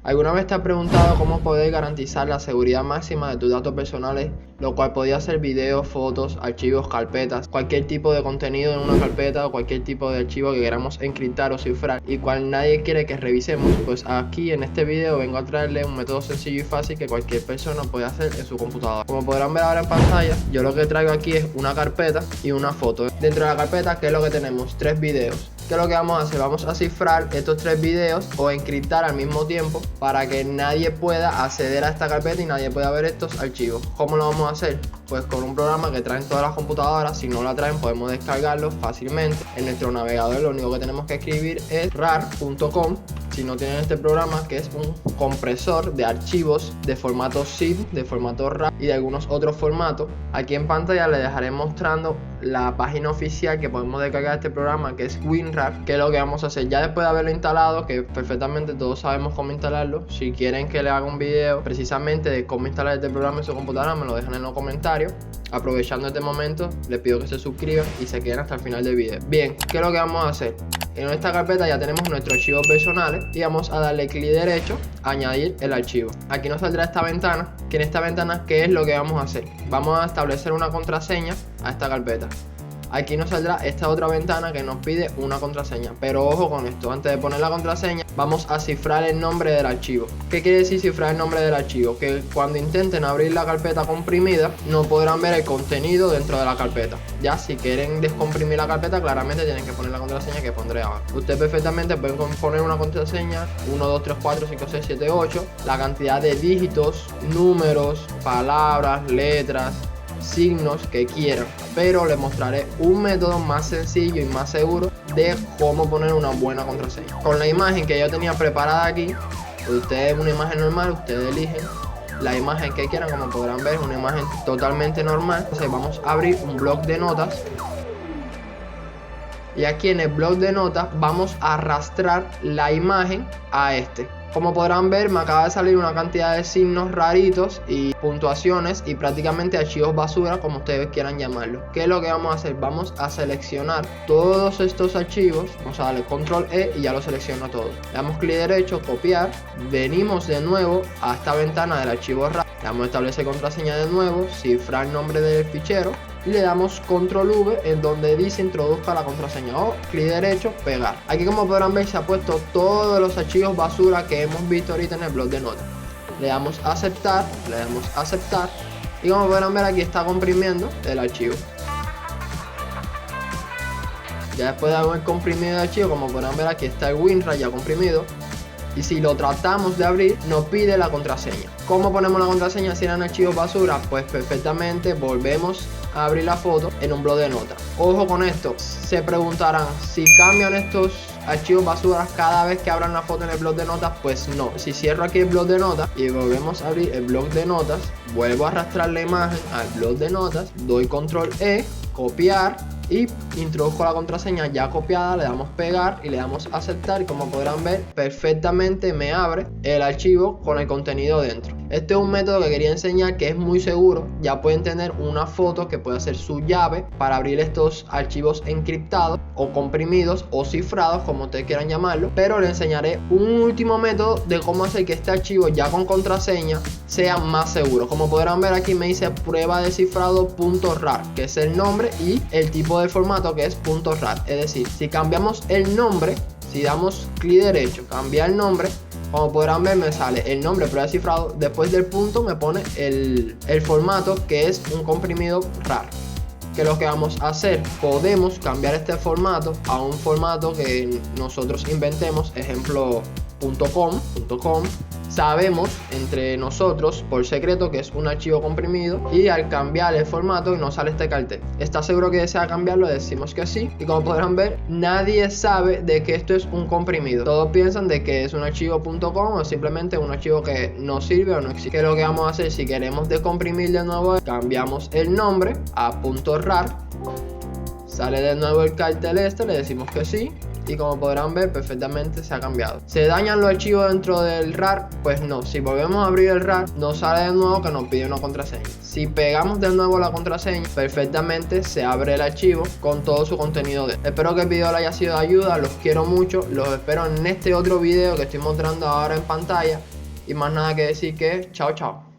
¿Alguna vez te has preguntado cómo poder garantizar la seguridad máxima de tus datos personales? Lo cual podría ser videos, fotos, archivos, carpetas, cualquier tipo de contenido en una carpeta o cualquier tipo de archivo que queramos encriptar o cifrar y cual nadie quiere que revisemos. Pues aquí en este video vengo a traerles un método sencillo y fácil que cualquier persona puede hacer en su computadora. Como podrán ver ahora en pantalla, yo lo que traigo aquí es una carpeta y una foto. Dentro de la carpeta, ¿qué es lo que tenemos? 3 videos. ¿Qué es lo que vamos a hacer? Vamos a cifrar estos 3 videos o encriptar al mismo tiempo para que nadie pueda acceder a esta carpeta y nadie pueda ver estos archivos. ¿Cómo lo vamos a hacer? Pues con un programa que traen todas las computadoras. Si no la traen, podemos descargarlo fácilmente en nuestro navegador. Lo único que tenemos que escribir es rar.com. Si no tienen este programa, que es un compresor de archivos de formato zip, de formato RAR y de algunos otros formatos. Aquí en pantalla les dejaré mostrando la página oficial que podemos descargar este programa, que es WinRAR. Que es lo que vamos a hacer ya después de haberlo instalado, que perfectamente todos sabemos cómo instalarlo. Si quieren que le haga un video precisamente de cómo instalar este programa en su computadora, me lo dejan en los comentarios. Aprovechando este momento, les pido que se suscriban y se queden hasta el final del video. Bien, ¿qué es lo que vamos a hacer? En esta carpeta ya tenemos nuestros archivos personales y vamos a darle clic derecho, añadir el archivo. Aquí nos saldrá esta ventana, que en esta ventana, ¿qué es lo que vamos a hacer? Vamos a establecer una contraseña a esta carpeta. Aquí nos saldrá esta otra ventana que nos pide una contraseña, pero ojo con esto, antes de poner la contraseña vamos a cifrar el nombre del archivo. ¿Qué quiere decir cifrar el nombre del archivo? Que cuando intenten abrir la carpeta comprimida no podrán ver el contenido dentro de la carpeta. Ya si quieren descomprimir la carpeta, claramente tienen que poner la contraseña que pondré abajo. Ustedes perfectamente pueden poner una contraseña 1, 2, 3, 4, 5, 6, 7, 8, la cantidad de dígitos, números, palabras, letras, signos que quieran, pero les mostraré un método más sencillo y más seguro de cómo poner una buena contraseña. Con la imagen que yo tenía preparada aquí, ustedes, una imagen normal, ustedes eligen la imagen que quieran. Como podrán ver, es una imagen totalmente normal. Entonces vamos a abrir un bloc de notas y aquí en el bloc de notas vamos a arrastrar la imagen a este. Como podrán ver, me acaba de salir una cantidad de signos raritos y puntuaciones y prácticamente archivos basura, como ustedes quieran llamarlo. ¿Qué es lo que vamos a hacer? Vamos a seleccionar todos estos archivos. Vamos a darle control E y ya lo selecciono todo. Le damos clic derecho, copiar. Venimos de nuevo a esta ventana del archivo RAR. Le damos a establecer contraseña de nuevo, cifrar el nombre del fichero y le damos control V en donde dice introduzca la contraseña o clic derecho, pegar. Aquí, como podrán ver, se ha puesto todos los archivos basura que hemos visto ahorita en el bloc de notas. Le damos a aceptar, y como podrán ver, aquí está comprimiendo el archivo. Ya después de haber comprimido el archivo, como podrán ver, aquí está el WinRAR ya comprimido. Y si lo tratamos de abrir, nos pide la contraseña. ¿Cómo ponemos la contraseña si eran archivos basura? Pues perfectamente volvemos a abrir la foto en un bloc de notas. Ojo con esto, se preguntarán si cambian estos archivos basura cada vez que abran la foto en el bloc de notas. Pues no, si cierro aquí el bloc de notas y volvemos a abrir el bloc de notas, vuelvo a arrastrar la imagen al bloc de notas, doy control E, copiar y introduzco la contraseña ya copiada, le damos pegar y le damos aceptar y como podrán ver perfectamente me abre el archivo con el contenido dentro. Este es un método que quería enseñar que es muy seguro. Ya pueden tener una foto que puede ser su llave para abrir estos archivos encriptados o comprimidos o cifrados, como ustedes quieran llamarlo, pero les enseñaré un último método de cómo hacer que este archivo ya con contraseña sea más seguro. Como podrán ver, aquí me dice prueba de cifrado .rar, que es el nombre, y el tipo de formato que es .rar. Es decir, si cambiamos el nombre, si damos clic derecho, cambiar el nombre, como podrán ver me sale el nombre prueba de cifrado, después del punto me pone el formato que es un comprimido RAR. ¿Qué es lo que vamos a hacer? Podemos cambiar este formato a un formato que nosotros inventemos, ejemplo .com. Sabemos entre nosotros por secreto que es un archivo comprimido y al cambiar el formato nos sale este cartel. ¿Está seguro que desea cambiarlo? Decimos que sí, y como podrán ver nadie sabe de que esto es un comprimido. Todos piensan de que es un archivo .com o simplemente un archivo que no sirve o no existe. ¿Qué es lo que vamos a hacer? Si queremos descomprimir de nuevo, cambiamos el nombre a .rar, sale de nuevo el cartel este, le decimos que sí. y como podrán ver perfectamente se ha cambiado. ¿Se dañan los archivos dentro del RAR? Pues no, si volvemos a abrir el RAR nos sale de nuevo que nos pide una contraseña. Si pegamos de nuevo la contraseña, perfectamente se abre el archivo con todo su contenido dentro. Espero que el video les haya sido de ayuda, los quiero mucho, los espero en este otro video que estoy mostrando ahora en pantalla y más nada que decir que chao chao.